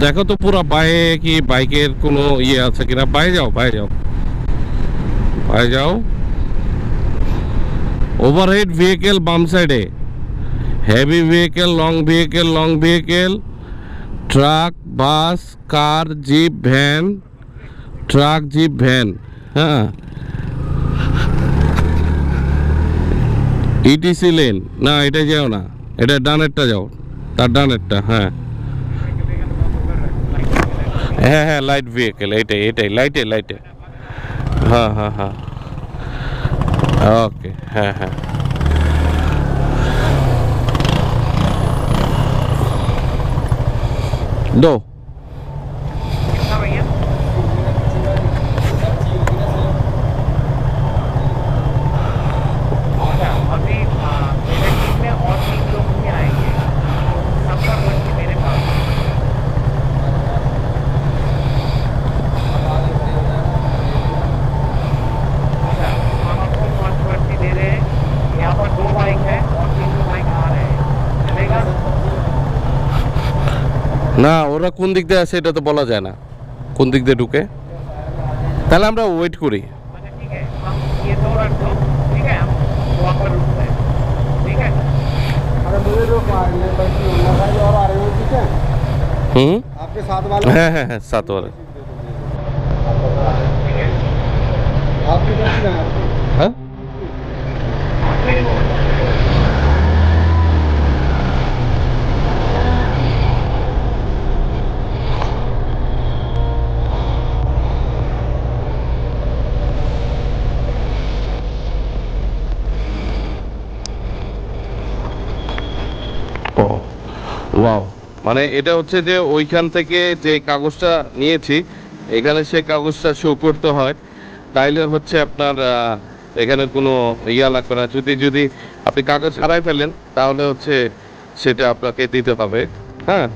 দেখো তো পুরো বাইরে কি বাইকের কোনো ইয়ে আছে কিনা। বাইরে যাও, বাইরে যাও, বাইরে যাও। ওভারহেড ভেহিকেল বাম সাইডে, heavy vehicle, long vehicle, truck, bus, car, jeep, van, truck, jeep, van. হ্যাঁ, ইটিসি লেন না, এটা যাও না, এটা ডানেরটা যাও, তার ডানেরটা। হ্যাঁ হ্যাঁ হ্যাঁ, লাইট ভেহিকেল, এইটাই এইটাই, লাইটে লাইটে। হ্যাঁ হ্যাঁ হ্যাঁ, ওকে, হ্যাঁ হ্যাঁ। दो। कितना भैया? अच्छा, अभी मेरे टीम में और 3 लोग भी आएंगे, सबका पर्ची मेरे पास है। अच्छा, हम आपको 5 पर्ची दे रहे हैं। यहाँ पर 2 बाइक है और 3 बाइक आ रहे हैं, चलेगा? না, ওরা কোন দিক দিয়ে আসে এটা তো বলা যায় না, কোন দিক দিয়ে ঢুকে। তাহলে আমরা ওয়েট করি। अच्छा ठीक है, हम ये 2 रख दो, ठीक है, हम वहाँ पर रुकते हैं, ठीक है? अरे मुझे जो भाई और आ रहे हो, ठीक है? হুম, आपके साथ वाले হ্যাঁ হ্যাঁ হ্যাঁ, 7 वाला। आपकी कैसी है आपकी? হ্যাঁ, ও ওয়াও, মানে এটা হচ্ছে যে ওইখান থেকে যে কাগজটা নিয়েছি, এখানে সে কাগজটা শো করতে হয়, তাইলে হচ্ছে আপনার এখানে কোনো ইয়া লাগবে না। যদি যদি আপনি কাগজ হারাই ফেলেন তাহলে হচ্ছে সেটা আপনাকে দিতে হবে। হ্যাঁ,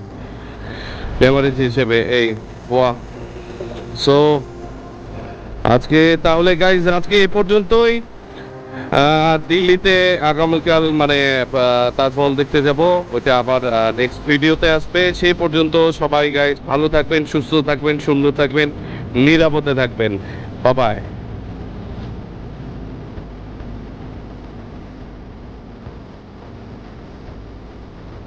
মেমোরিজ হিসেবে এই ওয়া। সো আজকে তাহলে গাইজ, আজকে এ পর্যন্তই। দিল্লিতে আগামীকাল মানে তাজমহল দেখতে যাব, ওইটা আবার নেক্সট ভিডিওতে আসবে। সেই পর্যন্ত সবাই গাইজ ভালো থাকবেন, সুস্থ থাকবেন, সুন্দর থাকবেন, নিরাপদে থাকবেন। Bye bye.